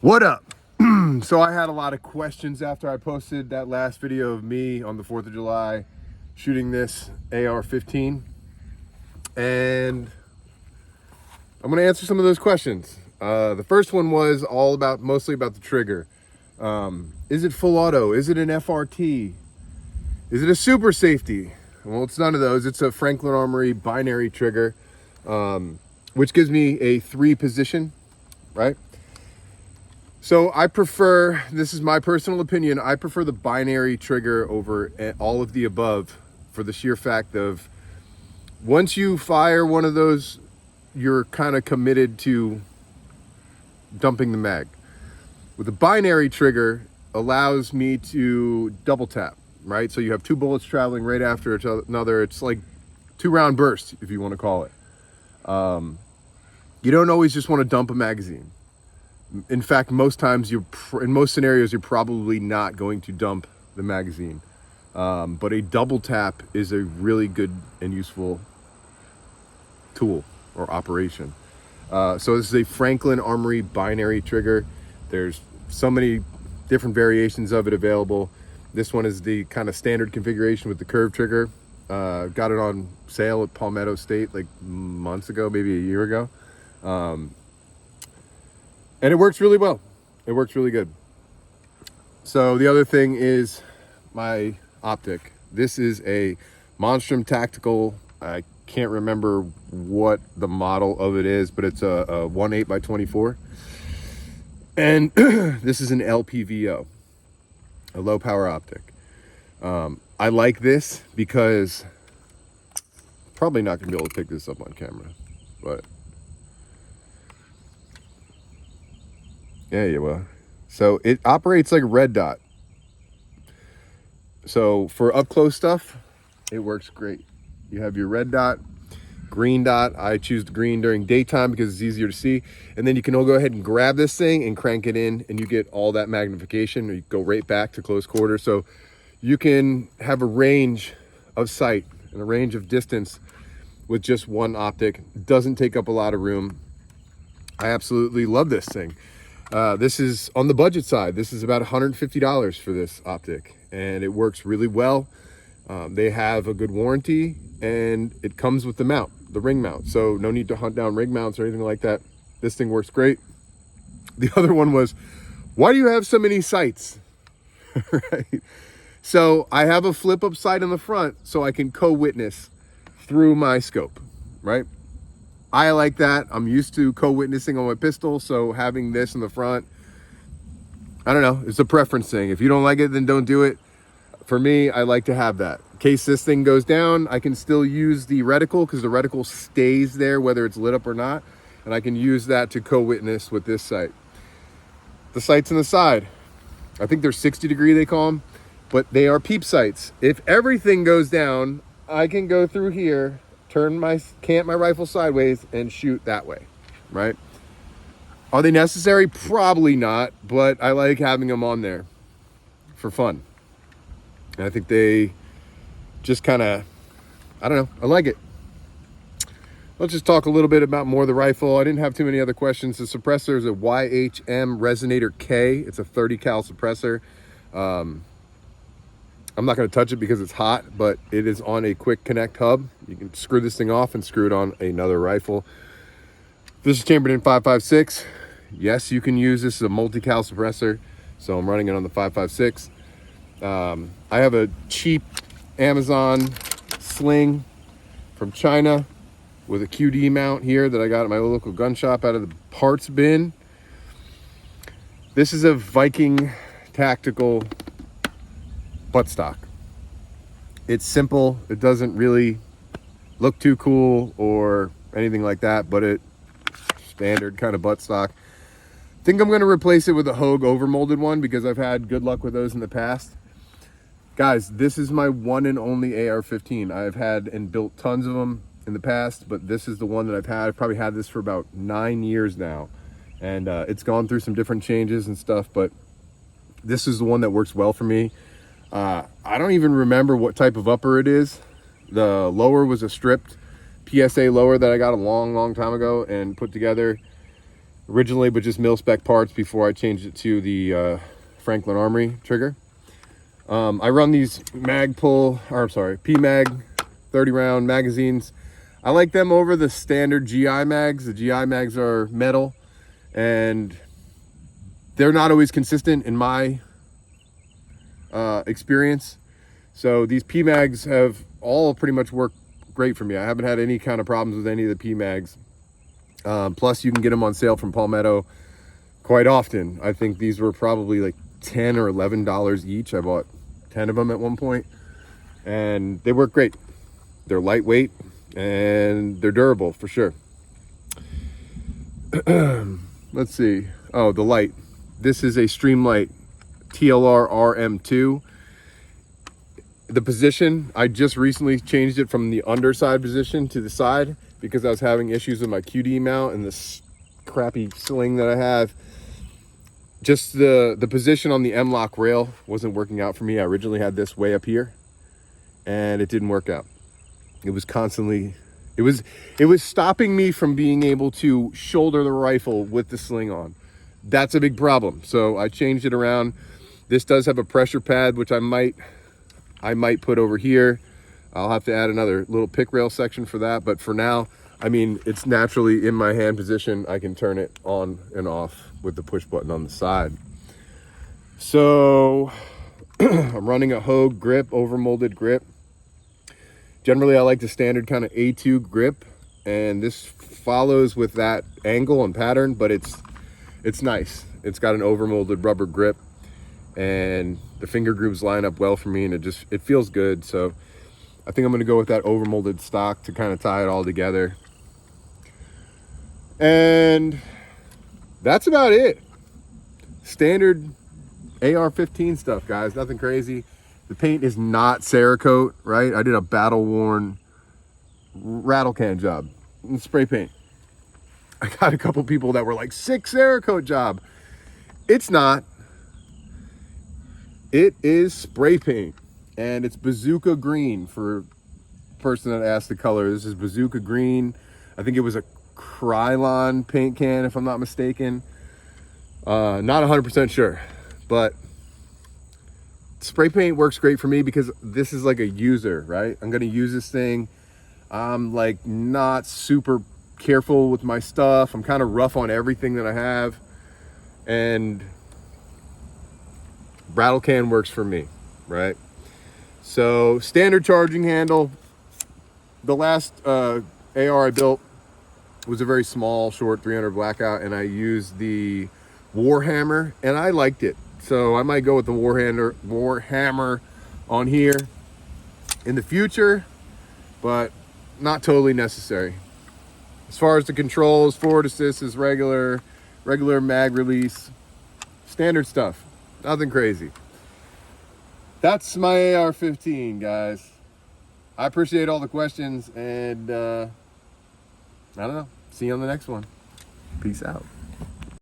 What up? So I had a lot of questions after I posted that last video of me on the 4th of July shooting this AR-15, and I'm going to answer some of those questions. The first one was mostly about the trigger. Is it full auto? Is it an FRT? Is it a super safety? Well, it's none of those. It's a Franklin Armory binary trigger, which gives me a 3 position, right? So I prefer, this is my personal opinion, I prefer the binary trigger over all of the above for the sheer fact of once you fire one of those, you're kind of committed to dumping the mag. With the binary trigger allows me to double tap, right? So you have 2 bullets traveling right after each other. It's like 2-round burst, if you want to call it. You don't always just want to dump a magazine. In fact, most times in most scenarios, you're probably not going to dump the magazine. But a double tap is a really good and useful tool or operation. So this is a Franklin Armory binary trigger. There's so many different variations of it available. This one is the kind of standard configuration with the curved trigger. Got it on sale at Palmetto State like months ago, maybe a year ago. And it works really well. It works really good. So the other thing is my optic. This is a Monstrum Tactical. I can't remember what the model of it is, but it's a 1.8 by 24. And this is an LPVO, a low power optic. I like this because probably not gonna be able to pick this up on camera, but yeah, you will. So it operates like a red dot. So for up close stuff, it works great. You have your red dot, green dot. I choose the green during daytime because it's easier to see. And then you can all go ahead and grab this thing and crank it in, and you get all that magnification. You go right back to close quarter. So you can have a range of sight and a range of distance with just one optic. It doesn't take up a lot of room. I absolutely love this thing. This is on the budget side. This is about $150 for this optic, and it works really well. They have a good warranty, and it comes with the mount, the ring mount. So no need to hunt down ring mounts or anything like that. This thing works great. The other one was, why do you have so many sights? Right? So I have a flip up sight in the front so I can co-witness through my scope, right? I like that. I'm used to co-witnessing on my pistol, so having this in the front, I don't know, it's a preference thing. If you don't like it, then don't do it. For me, I like to have that. In case this thing goes down, I can still use the reticle because the reticle stays there whether it's lit up or not, and I can use that to co-witness with this sight. The sights on the side, I think they're 60 degree they call them, but they are peep sights. If everything goes down, I can go through here, cant my rifle sideways and shoot that way, right? Are they necessary? Probably not, but I like having them on there for fun. And I think they just kind of, I don't know, I like it. Let's just talk a little bit about more of the rifle. I didn't have too many other questions. The suppressor is a YHM Resonator K. It's a 30 cal suppressor. I'm not going to touch it because it's hot, but it is on a quick connect hub. You can screw this thing off and screw it on another rifle. This is chambered in 5.56. Yes, you can use this as a multi-cal suppressor, so I'm running it on the 5.56. I have a cheap Amazon sling from China with a QD mount here that I got at my local gun shop out of the parts bin. This is a Viking Tactical buttstock. It's simple. It doesn't really look too cool or anything like that, but it's standard kind of buttstock. I think I'm going to replace it with a Hogue overmolded one because I've had good luck with those in the past. Guys, this is my one and only AR-15. I've had and built tons of them in the past, but this is the one that I've had. I've probably had this for about 9 years now, and it's gone through some different changes and stuff, but this is the one that works well for me. I don't even remember what type of upper it is. The lower was a stripped PSA lower that I got a long time ago and put together. originally, but just mil-spec parts before I changed it to the Franklin Armory trigger. I run these PMag 30 round magazines. I like them over the standard GI mags. The GI mags are metal and they're not always consistent in my experience. So these PMags have all pretty much worked great for me. I haven't had any kind of problems with any of the PMags. Plus you can get them on sale from Palmetto quite often. I think these were probably like $10 or $11 each. I bought 10 of them at one point and they work great. They're lightweight and they're durable for sure. Let's see. Oh, the light. This is a Streamlight TLR RM2. The position, I just recently changed it from the underside position to the side because I was having issues with my QD mount and this crappy sling that I have. Just the position on the M-LOK rail wasn't working out for me. I originally had this way up here and it didn't work out. It was constantly, it was stopping me from being able to shoulder the rifle with the sling on. That's a big problem. So I changed it around. This does have a pressure pad, which I might put over here. I'll have to add another little pick rail section for that. But for now, I mean, it's naturally in my hand position. I can turn it on and off with the push button on the side. So I'm running a Hogue grip, overmolded grip. Generally, I like the standard kind of A2 grip, and this follows with that angle and pattern, but it's nice. It's got an overmolded rubber grip, and the finger grooves line up well for me, and it feels good. So I think I'm going to go with that overmolded stock to kind of tie it all together. And that's about it. Standard AR15 stuff, guys. Nothing crazy. The paint is not Cerakote, right? I did a battle-worn rattle can job in spray paint. I got a couple people that were like, sick Cerakote job. It's not. It is spray paint, and it's bazooka green for the person that asked the color. This is bazooka green. I think it was a Krylon paint can, if I'm not mistaken. Not 100% sure, but spray paint works great for me because this is like a user, right? I'm gonna use this thing. I'm like not super careful with my stuff. I'm kind of rough on everything that I have, and rattle can works for me, right? So standard charging handle. The last AR I built was a very small, short 300 blackout, and I used the Warhammer, and I liked it. So I might go with the Warhammer on here in the future, but not totally necessary. As far as the controls, forward assist is regular mag release, standard stuff, nothing crazy. That's my AR-15, guys. I appreciate all the questions, and I don't know. See you on the next one. Peace out.